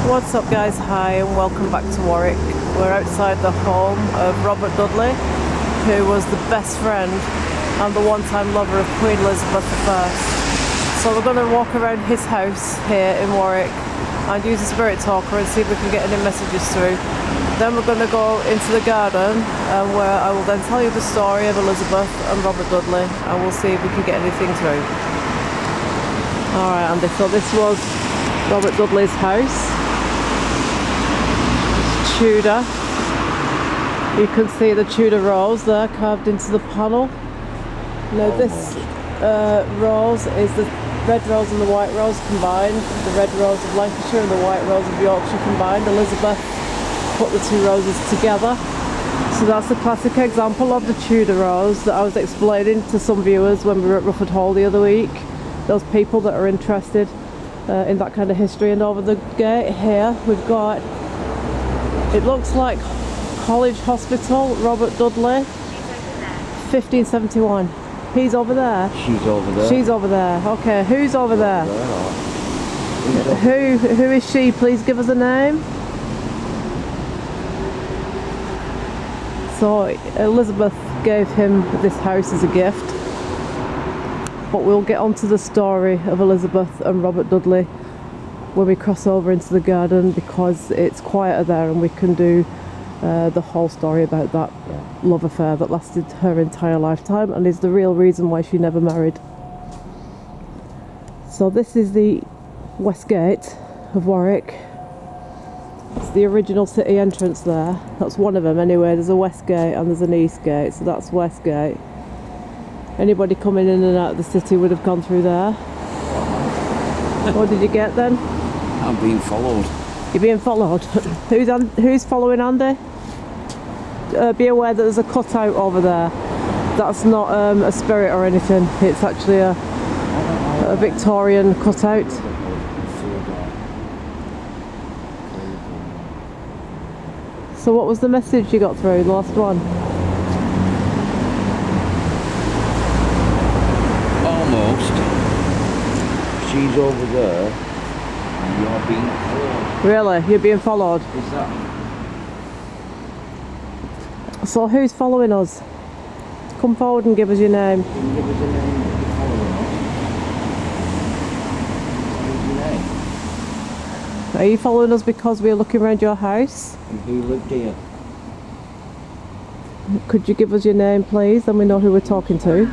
What's up guys, hi and welcome back to Warwick. We're outside the home of Robert Dudley, who was the best friend and the one-time lover of Queen Elizabeth I. So we're going to walk around his house here in Warwick and use the spirit talker and see if we can get any messages through. Then we're going to go into the garden where I will then tell you the story of Elizabeth and Robert Dudley, and we'll see if we can get anything through. Alright Andy, so this was Robert Dudley's house. Tudor. You can see the Tudor rose there carved into the panel. Now this rose is the red rose and the white rose combined, the red rose of Lancashire and the white rose of Yorkshire combined. Elizabeth put the two roses together. So that's a classic example of the Tudor rose that I was explaining to some viewers when we were at Rufford Hall the other week. Those people that are interested in that kind of history. And over the gate here we've got, it looks like College Hospital, Robert Dudley, 1571. He's over there? She's over there. She's over there. Okay, who's over there? Who is she? Please give us a name. So Elizabeth gave him this house as a gift. But we'll get onto the story of Elizabeth and Robert Dudley when we cross over into the garden, because it's quieter there and we can do the whole story about that love affair that lasted her entire lifetime and is the real reason why she never married. So this is the west gate of Warwick. It's the original city entrance there. That's one of them anyway. There's a west gate and there's an east gate, so that's west gate. Anybody coming in and out of the city would have gone through there. What did you get then? I'm being followed. You're being followed? Who's following Andy? Be aware that there's a cutout over there. That's not a spirit or anything. It's actually a Victorian cutout. So what was the message you got through, the last one? Almost. She's over there and you're being followed. Really? You're being followed? Is that? So who's following us? Come forward and give us your name. Can you give us a name that you're following us? What's your name? Are you following us because we're looking around your house? And who lived here? Could you give us your name please, then we know who we're talking to?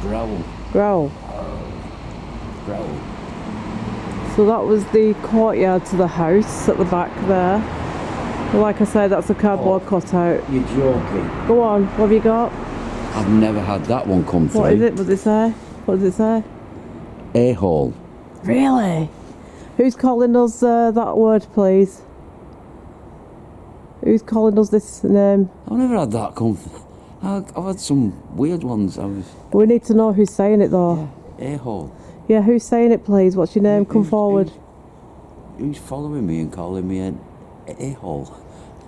Growl. Growl. Growl. So that was the courtyard to the house at the back there. Like I say, that's a cardboard cutout. You're joking. Go on, what have you got? I've never had that one come through. What is it? What does it say? What does it say? A-hole. Really? Who's calling us that word, please? Who's calling us this name? I've never had that come through. I've had some weird ones. We need to know who's saying it though. Yeah, a-hole. Yeah, who's saying it please? What's your name? Come forward. Who's following me and calling me an a-hole?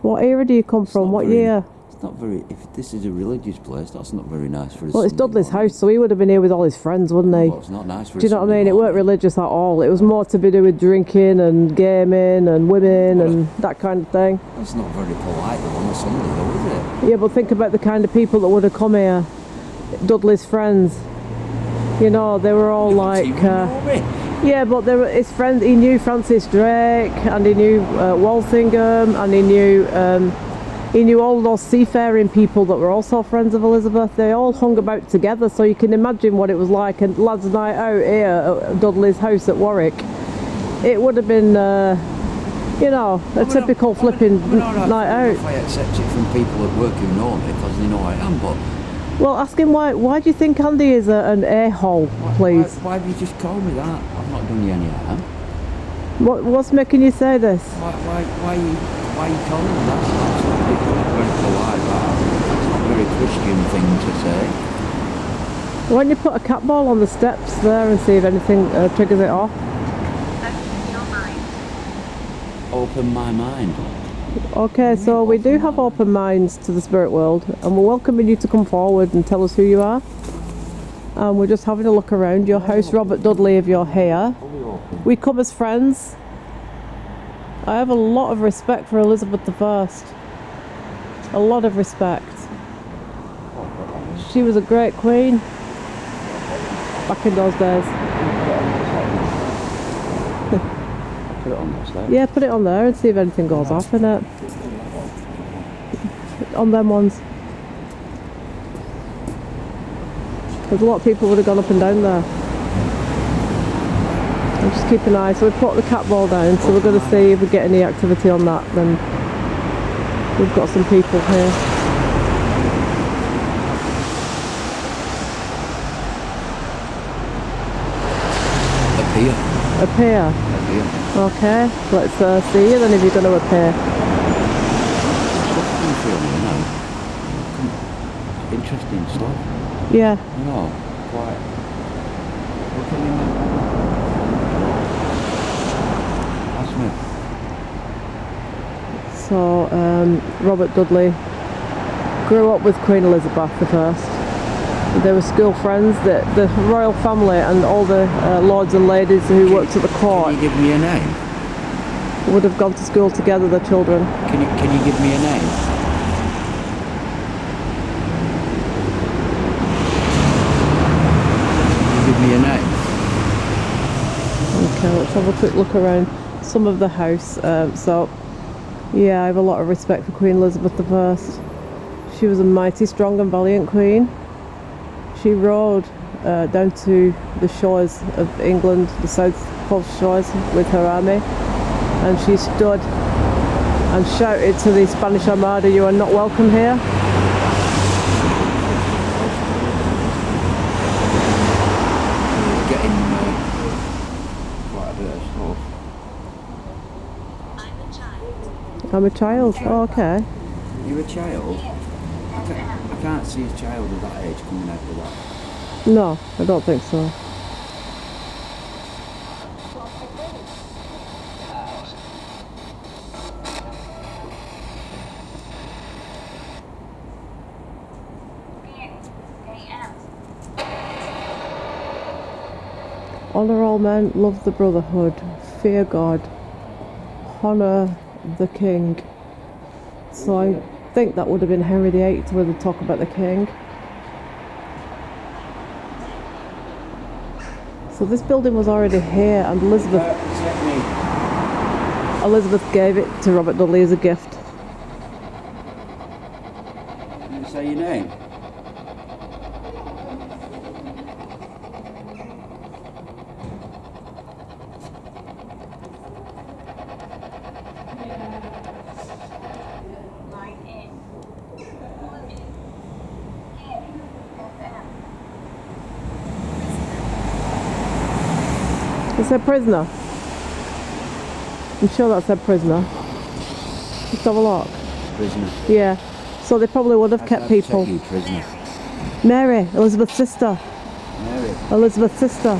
What era do you come from? What year? It's not very. If this is a religious place, that's not very nice for us. Well, it's Dudley's house, so he would have been here with all his friends, wouldn't he? Well, it's not nice for us. Do you know what I mean? It weren't religious at all. It was more to do with drinking and gaming and women and that kind of thing. That's not very polite though on a Sunday, though, is Yeah, but think about the kind of people that would have come here. Dudley's friends. You know, they were all like... yeah, but they were his friends. He knew Francis Drake, and he knew Walsingham, and he knew all those seafaring people that were also friends of Elizabeth. They all hung about together, so you can imagine what it was like. And lads' night out here at Dudley's house at Warwick, it would have been, you know, a typical flipping night out. I accept it from people at work who know me because they know I am, but... Well, ask him why do you think Andy is an a-hole, please? Why have you just called me that? I've not done you any harm. What's making you say this? Why are you calling me that? That's not very polite, that's not a very Christian thing to say. Why don't you put a cat ball on the steps there and see if anything triggers it off? Open your mind. Open my mind. Okay, so we do have open minds to the spirit world, and we're welcoming you to come forward and tell us who you are. We're just having a look around your house, Robert Dudley, if you're here. Fully open. We come as friends. I have a lot of respect for Elizabeth I. A lot of respect. She was a great queen back in those days. Put it on this there. Yeah, put it on there and see if anything goes off in it. On them ones. There's a lot of people would have gone up and down there. And just keep an eye. So we put the cat ball down, so we're going to see if we get any activity on that. Then we've got some people here. Appear. Appear. Okay, let's see you then if you're going to appear. Interesting stuff. Yeah. You know, quite. What can you That's me. So Robert Dudley grew up with Queen Elizabeth I. They were school friends. The royal family and all the lords and ladies who worked at the court. Can you give me a name? Would have gone to school together, their children. Can you give me a name? Give me a name. Okay, let's have a quick look around some of the house. So, yeah, I have a lot of respect for Queen Elizabeth I. She was a mighty, strong and valiant queen. She rode down to the shores of England, the south coast shores, with her army, and she stood and shouted to the Spanish Armada, "You are not welcome here." Getting quite a bit of stuff. I'm a child. Oh, okay. You're a child? I can't see a child of that age coming out with that. No, I don't think so. Honour all men, love the brotherhood, fear God, honour the king. So I think that would have been Henry VIII where they talk about the king. So this building was already here, and Elizabeth gave it to Robert Dudley as a gift. Can you say your name? It said prisoner. I'm sure that said prisoner. Let's have a look. Prisoner. Yeah. So they probably would have kept people. Take you prisoner. Mary, Elizabeth's sister. Mary. Elizabeth's sister.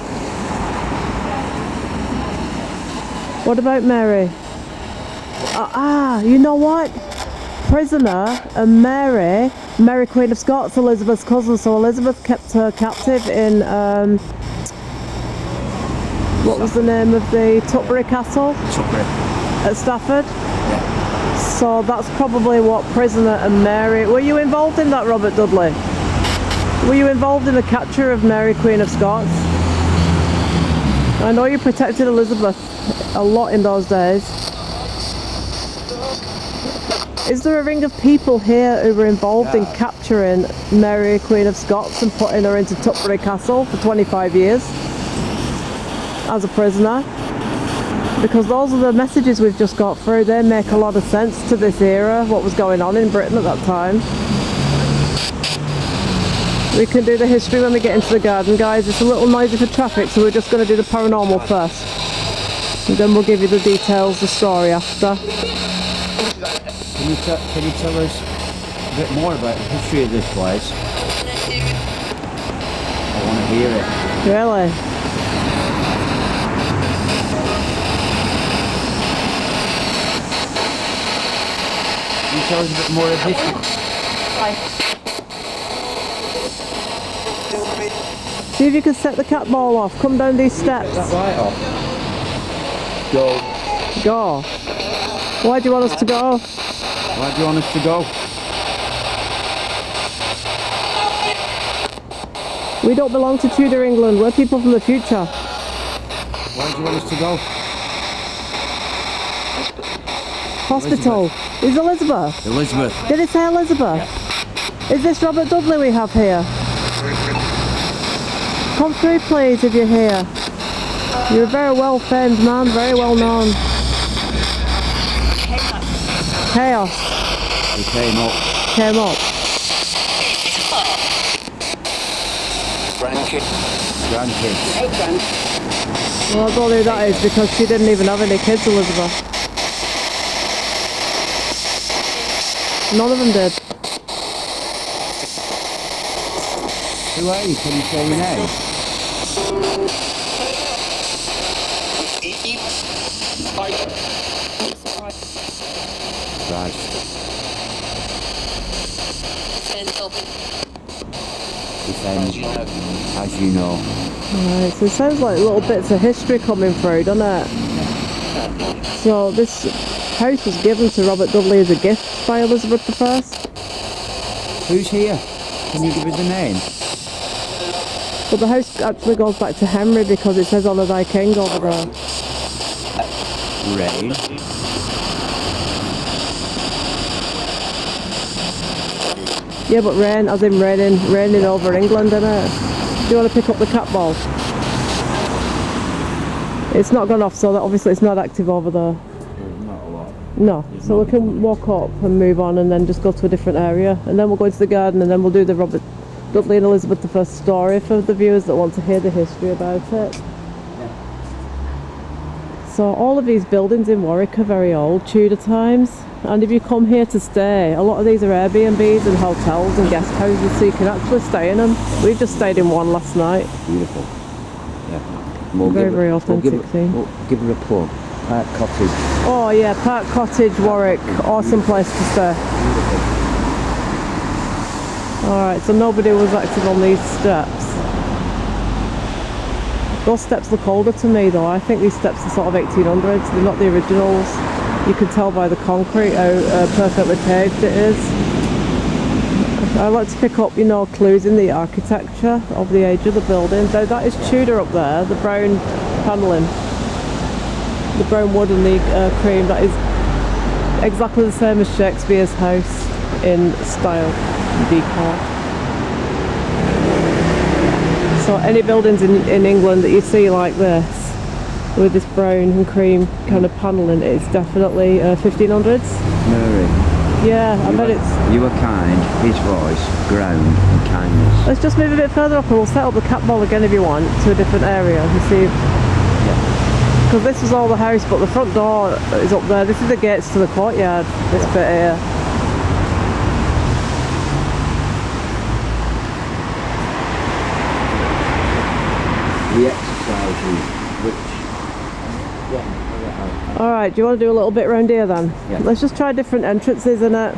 What about Mary? You know what? Prisoner and Mary, Queen of Scots, Elizabeth's cousin. So Elizabeth kept her captive in what was the name of the Tutbury Castle? Tutbury. At Stafford. Yeah. So that's probably what prisoner and Mary. Were you involved in that, Robert Dudley? Were you involved in the capture of Mary, Queen of Scots? I know you protected Elizabeth a lot in those days. Is there a ring of people here who were involved in capturing Mary, Queen of Scots, and putting her into Tutbury Castle for 25 years as a prisoner? Because those are the messages we've just got through. They make a lot of sense to this era, what was going on in Britain at that time. We can do the history when we get into the garden, guys. It's a little noisy for traffic, so we're just going to do the paranormal first. And then we'll give you the details, the story after. Can you tell us a bit more about the history of this place? I want to hear it. Really? Can you tell us a bit more of history? See if you can set the cat ball off. Come down these steps. Is that right off? Go. Go. Why do you want us to go? Why do you want us to go? We don't belong to Tudor England. We're people from the future. Why do you want us to go? Hospital. Is Elizabeth? Elizabeth. Did it say Elizabeth? Is this Robert Dudley we have here? Come through, please, if you're here. You're a very well famed man, very well known. Chaos. He came up. Came up. Grandkids. Well, I don't know who that is because she didn't even have any kids, Elizabeth. None of them did. Who are you? Can you say your name? Right. Defend, as you know. Right, so it sounds like little bits of history coming through, doesn't it? So this house was given to Robert Dudley as a gift by Elizabeth I. Who's here? Can you give us the name? But the house actually goes back to Henry because it says Honour Thy King over there. Rain. Yeah, but rain, as in raining over England, innit? Do you want to pick up the cat ball? It's not gone off, so that obviously it's not active over there. Not a lot. No, so we can walk up and move on and then just go to a different area. And then we'll go into the garden and then we'll do the Robert Dudley and Elizabeth I story for the viewers that want to hear the history about it. So all of these buildings in Warwick are very old, Tudor times. And if you come here to stay, a lot of these are Airbnbs and hotels and guest houses, so you can actually stay in them. We've just stayed in one last night. Beautiful. Yeah. We'll Very authentic scene. We'll give her a plug. Park Cottage. Oh yeah, Park Cottage, Warwick. Awesome place to stay. Alright, so nobody was active on these steps. Those steps look older to me though. I think these steps are sort of 1800s. They're not the originals. You can tell by the concrete how perfectly paved it is. I like to pick up, you know, clues in the architecture of the age of the building. Though that is Tudor up there, the brown panelling. The brown wood and the cream, that is exactly the same as Shakespeare's house in style and decor. So any buildings in England that you see like this, with this brown and cream kind of panelling, it's definitely 1500s. Mary. Yeah, I bet it's... You were kind, his voice, ground and kindness. Let's just move a bit further up and we'll set up the cat ball again if you want, to a different area and see if... Because this is all the house, but the front door is up there. This is the gates to the courtyard, this bit here. The exercises, which... Alright, do you want to do a little bit round here then? Yeah. Let's just try different entrances in it.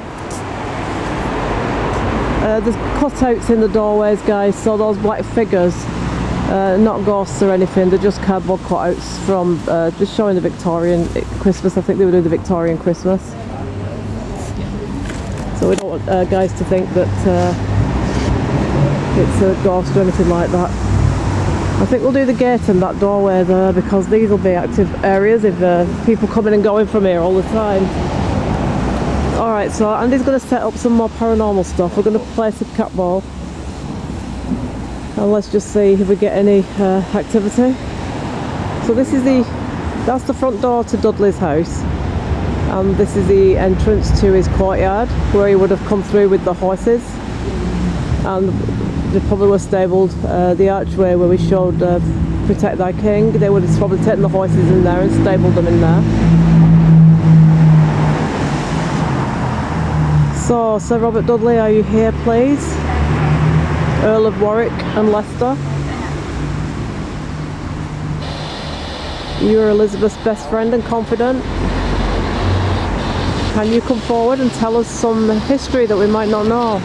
There's cutouts in the doorways, guys, so those black figures, not ghosts or anything, they're just cardboard cutouts from just showing the Victorian Christmas. I think they would do the Victorian Christmas. So we don't want guys to think that it's a ghost or anything like that. I think we'll do the gate and that doorway there because these will be active areas if people coming and going from here all the time. Alright, so Andy's going to set up some more paranormal stuff. We're going to place a cat ball. And let's just see if we get any activity. So this is that's the front door to Dudley's house. And this is the entrance to his courtyard where he would have come through with the horses. And they probably were stabled the archway where we showed Protect Thy King. They would have probably taken the horses in there and stabled them in there. So, Sir Robert Dudley, are you here please? Earl of Warwick and Leicester. You're Elizabeth's best friend and confidant. Can you come forward and tell us some history that we might not know?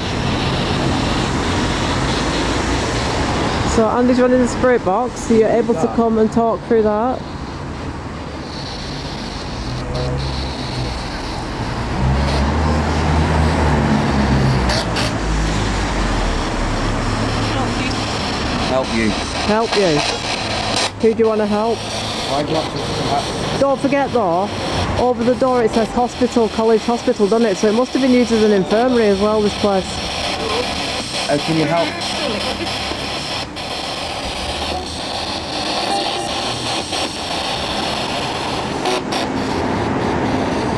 So Andy's running the spirit box, so you're able to come and talk through that. help you? Help you? Who do you want to help? Why do you have to... Don't forget though, over the door it says hospital, college hospital, doesn't it? So it must have been used as an infirmary as well, this place. Can you help?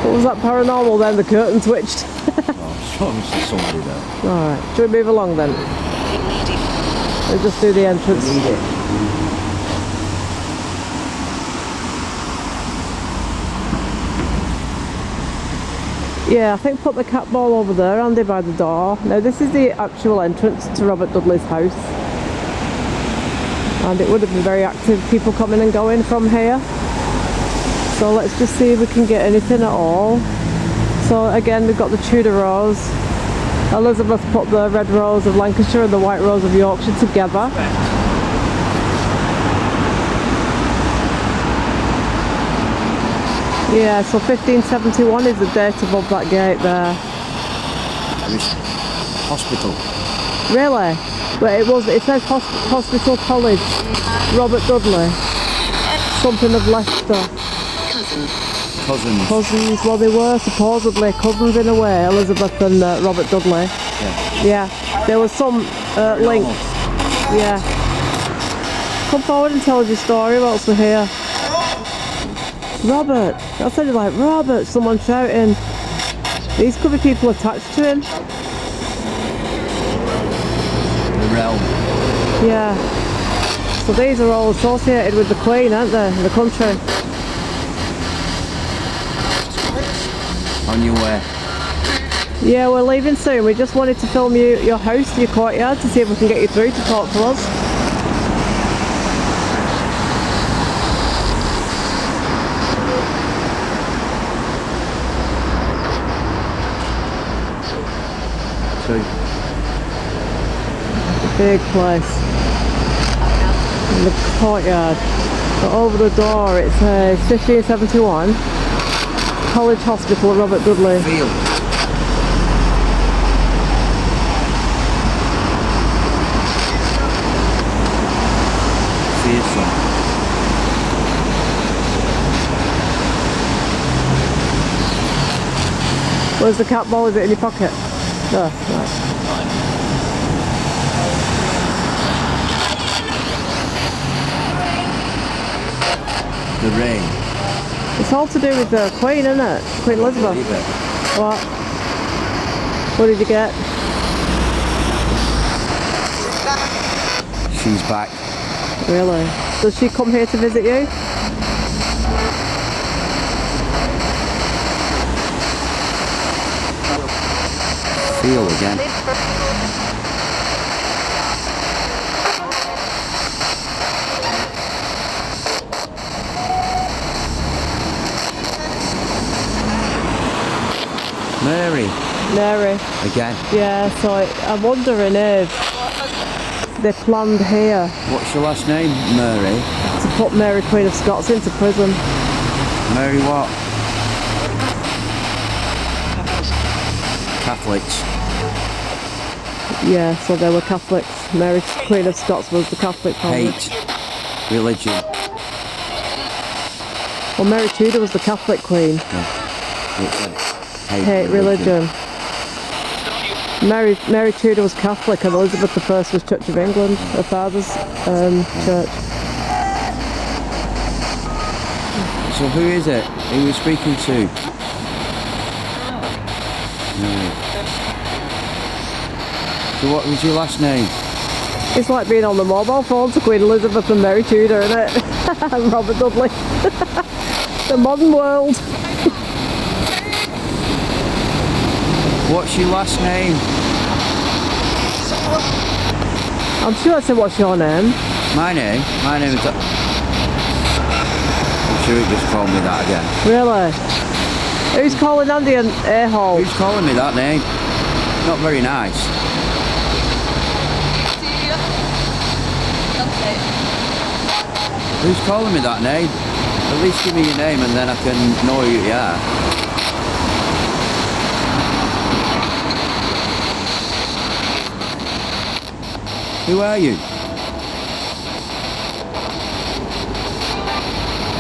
What was that paranormal then? The curtain twitched. Oh, obviously somebody there. Alright, should we move along then? We'll just do the entrance. Need it. Yeah, I think put the cat ball over there, Andy, by the door. Now this is the actual entrance to Robert Dudley's house. And it would have been very active, people coming and going from here. So let's just see if we can get anything at all. So again, we've got the Tudor rose. Elizabeth put the red rose of Lancashire and the white rose of Yorkshire together. Yeah, so 1571 is the date above that gate there. Hospital. Really? But it says Hospital College, Robert Dudley. Something of Leicester. Cousins. Cousins, well they were supposedly cousins in a way, Elizabeth and Robert Dudley. Yeah. Yeah, there was some link. Yeah. Come forward and tell us your story whilst we're here. Robert, that sounded like Robert, someone shouting. These could be people attached to him. The realm. Yeah. So these are all associated with the Queen, aren't they, in the country? On your way. Yeah, we're leaving soon. We just wanted to film your house, your courtyard, to see if we can get you through to talk to us. Big place. In the courtyard. But over the door it says 1571 College Hospital, Robert Dudley. Field. Fearsome. Where's the cat ball? Is it in your pocket? No, right. The rain. It's all to do with the Queen, isn't it? Queen Elizabeth. Believe it. What? What did you get? She's back. Really? Does she come here to visit you? Feel again. Mary. Mary. Again. Yeah, so I'm wondering if they planned here What's your last name? Mary. to put Mary Queen of Scots into prison. Mary what? Catholics. Yeah, so they were Catholics. Mary Queen of Scots was the Catholic family. Hate. Religion. Well, Mary Tudor was the Catholic Queen. It said Hate religion. Mary Tudor was Catholic and Elizabeth I was Church of England, her father's church. So who is it? Who are you speaking to? No. So what was your last name? It's like being on the mobile phone to Queen Elizabeth and Mary Tudor, isn't it? And Robert Dudley. The modern world. What's your last name? I'm sure I said, what's your name? My name? My name is... I'm sure he just called me that again. Really? Who's calling Andy an a-hole? Who's calling me that name? Not very nice. Who's calling me that name? At least give me your name and then I can know who you are. Who are you?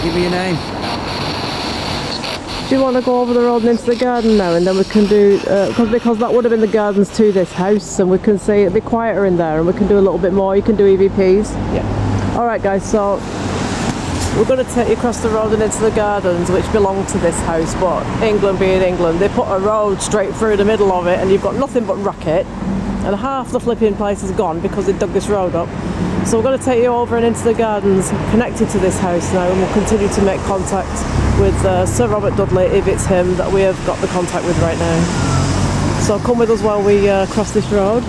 Give me your name. Do you want to go over the road and into the garden now, and then we can do because that would have been the gardens to this house, and we can see it'll be quieter in there, and we can do a little bit more. You can do EVPs. Yeah. All right, guys. So we're going to take you across the road and into the gardens, which belong to this house. But England being England, they put a road straight through the middle of it, and you've got nothing but racket, and half the flipping place is gone because they dug this road up. So we're going to take you over and into the gardens connected to this house now, and we'll continue to make contact with Sir Robert Dudley, if it's him that we have got the contact with right now. So come with us while we cross this road.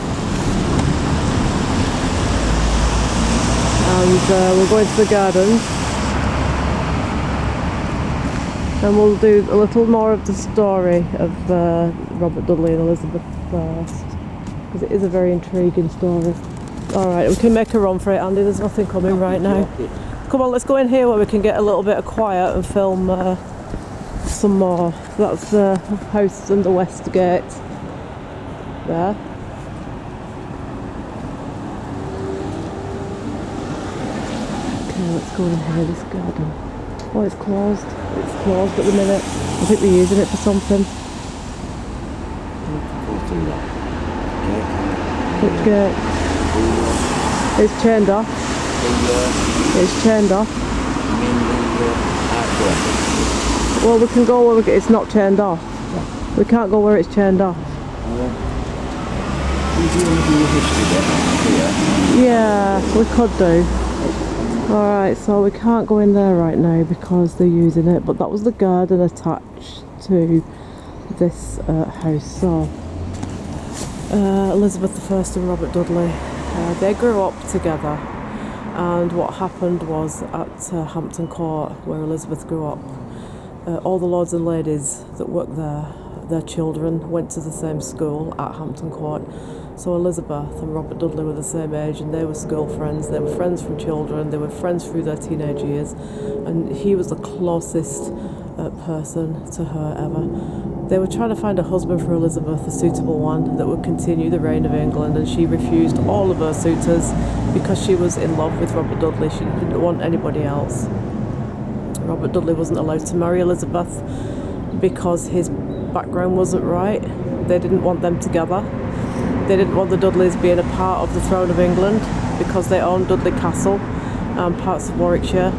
And we'll go into the gardens. And we'll do a little more of the story of Robert Dudley and Elizabeth first, because it is a very intriguing story. Alright, we can make a run for it, Andy. There's nothing coming right now. Come on, let's go in here where we can get a little bit of quiet and film some more. That's the house and the west gate there. Okay, let's go in here, this garden. Oh, it's closed. It's closed at the minute. I think they're using it for something. Go through that. Which gate? It's chained off. It's chained off. Well, we can go where it's not chained off. We can't go where it's chained off. Yeah, we could do. Alright, so we can't go in there right now because they're using it, but that was the garden attached to this house. So Elizabeth I and Robert Dudley, they grew up together, and what happened was at Hampton Court, where Elizabeth grew up, all the lords and ladies that worked there, their children went to the same school at Hampton Court. So Elizabeth and Robert Dudley were the same age, and they were school friends. They were friends from children. They were friends through their teenage years, and he was the closest person to her ever. They were trying to find a husband for Elizabeth, a suitable one that would continue the reign of England, and she refused all of her suitors because she was in love with Robert Dudley. She didn't want anybody else. Robert Dudley wasn't allowed to marry Elizabeth because his background wasn't right. They didn't want them together. They didn't want the Dudleys being a part of the throne of England because they owned Dudley Castle and parts of Warwickshire.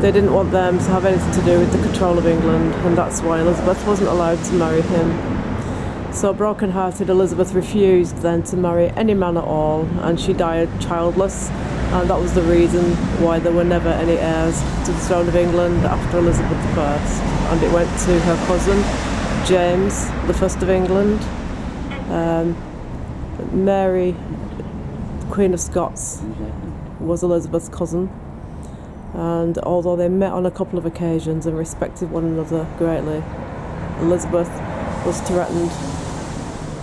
They didn't want them to have anything to do with the control of England, and that's why Elizabeth wasn't allowed to marry him. So broken-hearted, Elizabeth refused then to marry any man at all, and she died childless, and that was the reason why there were never any heirs to the throne of England after Elizabeth I. And it went to her cousin, James I of England. Mary, Queen of Scots, was Elizabeth's cousin, and although they met on a couple of occasions and respected one another greatly, Elizabeth was threatened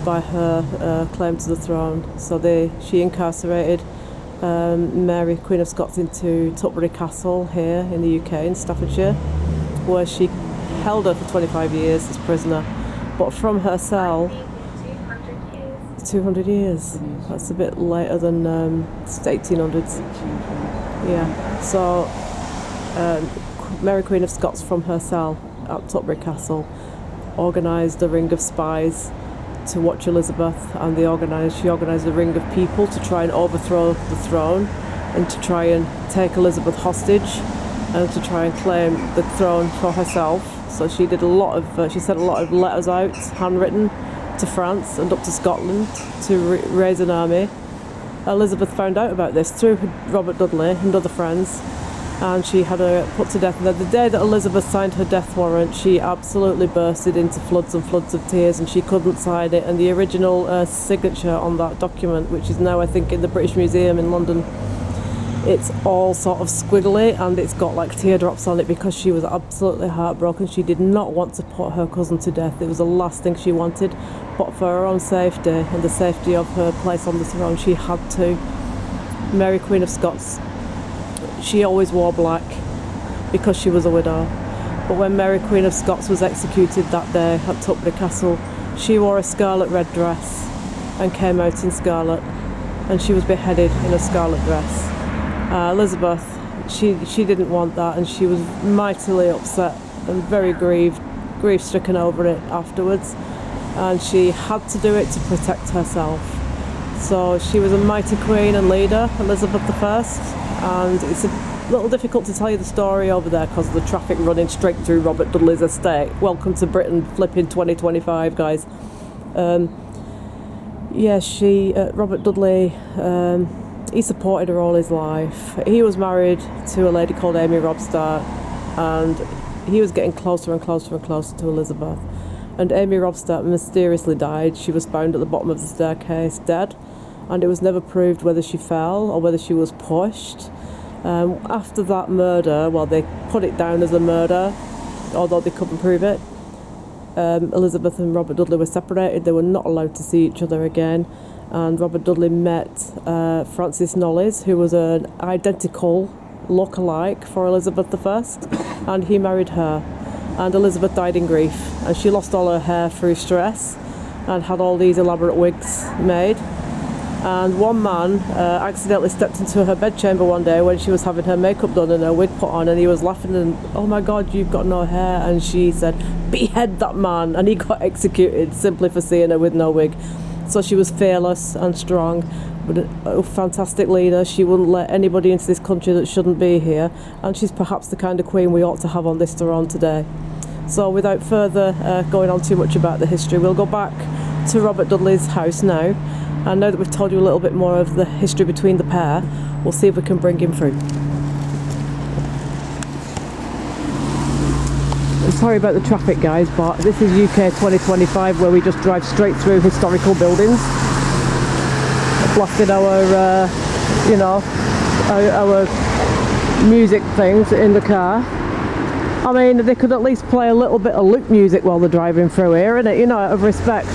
by her claim to the throne. So she incarcerated Mary, Queen of Scots, into Tutbury Castle here in the UK, in Staffordshire, where she held her for 25 years as prisoner. But from her cell, 200 years. That's a bit later than 1800s. Yeah. So Mary, Queen of Scots, from her cell at Tutbury Castle, organised a ring of spies to watch Elizabeth, and she organised a ring of people to try and overthrow the throne and to try and take Elizabeth hostage and to try and claim the throne for herself. So she did she sent a lot of letters out, handwritten, to France and up to Scotland to raise an army. Elizabeth found out about this through Robert Dudley and other friends, and she had her put to death. And the day that Elizabeth signed her death warrant, she absolutely bursted into floods and floods of tears, and she couldn't sign it. And the original signature on that document, which is now I think in the British Museum in London, it's all sort of squiggly and it's got like teardrops on it because she was absolutely heartbroken. She did not want to put her cousin to death. It was the last thing she wanted, but for her own safety and the safety of her place on the throne, she had to. Mary, Queen of Scots, she always wore black because she was a widow. But when Mary, Queen of Scots, was executed that day at Tutbury Castle, she wore a scarlet red dress and came out in scarlet, and she was beheaded in a scarlet dress. Elizabeth she didn't want that, and she was mightily upset and very grief-stricken over it afterwards, and she had to do it to protect herself. So she was a mighty queen and leader, Elizabeth I, and it's a little difficult to tell you the story over there because of the traffic running straight through Robert Dudley's estate. Welcome to Britain flipping 2025, guys. Robert Dudley, he supported her all his life. He was married to a lady called Amy Robstadt, and he was getting closer and closer and closer to Elizabeth. And Amy Robstadt mysteriously died. She was found at the bottom of the staircase, dead, and it was never proved whether she fell or whether she was pushed. After that murder, well, they put it down as a murder, although they couldn't prove it. Elizabeth and Robert Dudley were separated. They were not allowed to see each other again, and Robert Dudley met Frances Knollys, who was an identical look-alike for Elizabeth I, and he married her, and Elizabeth died in grief, and she lost all her hair through stress and had all these elaborate wigs made. And one man accidentally stepped into her bedchamber one day when she was having her makeup done and her wig put on, and he was laughing and, "Oh my God, you've got no hair," and she said, "Behead that man," and he got executed simply for seeing her with no wig. So she was fearless and strong, but a fantastic leader. She wouldn't let anybody into this country that shouldn't be here, and she's perhaps the kind of queen we ought to have on this throne today. So without further going on too much about the history, we'll go back to Robert Dudley's house now. And now that we've told you a little bit more of the history between the pair, we'll see if we can bring him through. I'm sorry about the traffic, guys, but this is UK 2025, where we just drive straight through historical buildings, blasting our music things in the car. I mean, they could at least play a little bit of loop music while they're driving through here, innit? You know, out of respect.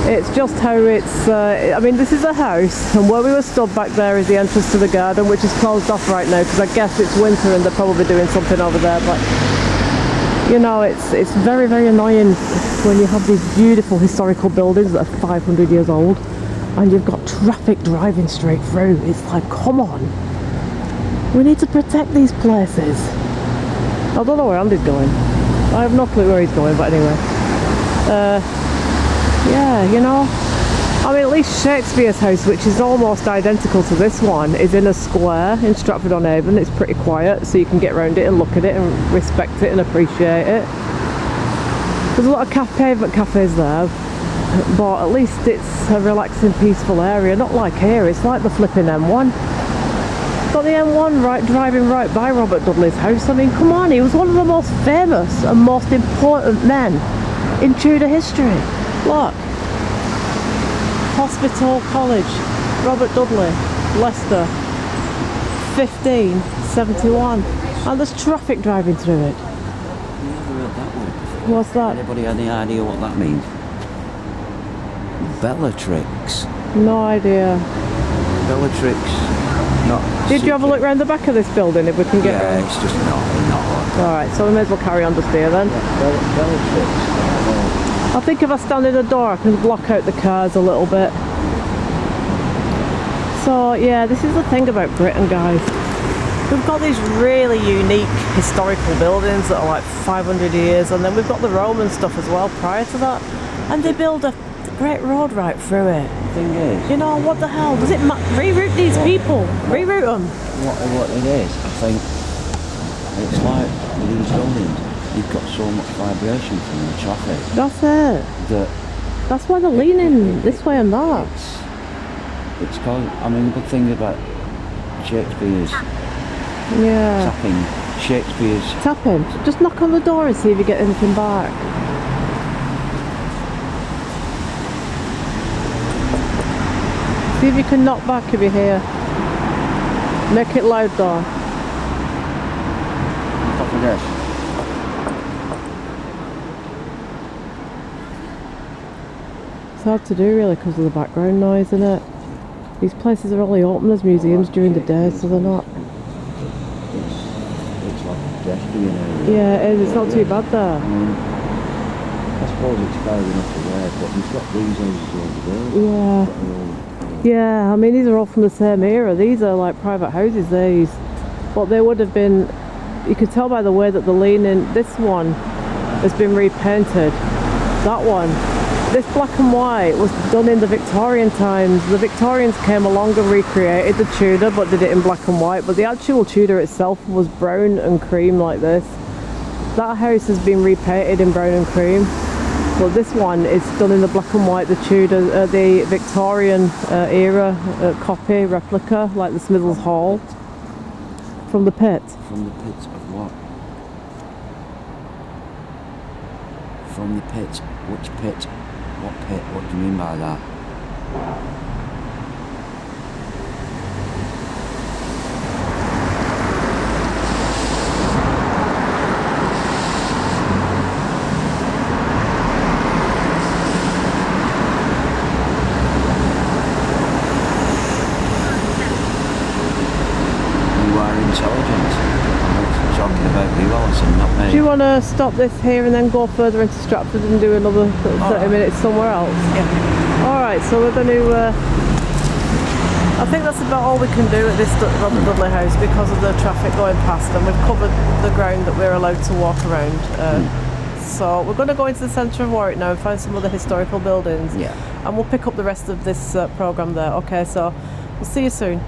It's just how it's, I mean, this is a house, and where we were stood back there is the entrance to the garden, which is closed off right now because I guess it's winter and they're probably doing something over there. But you know, it's very, very annoying when you have these beautiful historical buildings that are 500 years old and you've got traffic driving straight through. It's like, come on, we need to protect these places. I don't know where Andy's going. I have no clue where he's going, but anyway. Yeah, you know, I mean, at least Shakespeare's house, which is almost identical to this one, is in a square in Stratford-on-Avon. It's pretty quiet, so you can get around it and look at it and respect it and appreciate it. There's a lot of pavement cafes there, but at least it's a relaxing, peaceful area. Not like here, it's like the flipping M1. Got the M1 driving right by Robert Dudley's house. I mean, come on, he was one of the most famous and most important men in Tudor history. Look, Hospital College, Robert Dudley, Leicester, 1571, and there's traffic driving through it. I've never heard that one before. What's that? Anybody any idea what that means? Bellatrix. No idea. Bellatrix. Not. Did you have a look around the back of this building if we can get Yeah, it's just not. Alright, so we may as well carry on just here then. Bellatrix. I think if I stand in the door I can block out the cars a little bit. So yeah, this is the thing about Britain, guys. We've got these really unique historical buildings that are like 500 years, and then we've got the Roman stuff as well prior to that. And they build a great road right through it. The thing is, you know, what the hell? Does it reroute these people? Reroute them? What it is, I think, it's like with these buildings. You've got so much vibration from the traffic. That's it. That's why they're leaning this way and that. It's called, I mean, the good thing about Shakespeare's tapping, Shakespeare's... Tap him. Just knock on the door and see if you get anything back. See if you can knock back if you're here. Make it loud though. On top of this. It's hard to do really because of the background noise, isn't it? These places are only open as museums during the day, so they're not. It's like a pedestrian area. Yeah, it is. It's not too bad there. I suppose it's fair enough to wear, but you've got these houses all the world. Yeah. Yeah, I mean these are all from the same era. These are like private houses, these. But they would have been, you could tell by the way that the leaning, this one has been repainted. That one, this black and white was done in the Victorian times. The Victorians came along and recreated the Tudor but did it in black and white. But the actual Tudor itself was brown and cream like this. That house has been repainted in brown and cream. But this one is done in the black and white, the Tudor, the Victorian era copy, replica, like the Smithers Hall. From the pit. From the pit of what? From the pit? Which pit? What pit? What do you mean by that? Do you want to stop this here and then go further into Stratford and do another 30 minutes somewhere else? Yeah. Alright, so we're going to... I think that's about all we can do at this Robert Dudley house because of the traffic going past, and we've covered the ground that we're allowed to walk around. So we're going to go into the centre of Warwick now and find some of the historical buildings. Yeah. And we'll pick up the rest of this programme there. Okay, so we'll see you soon.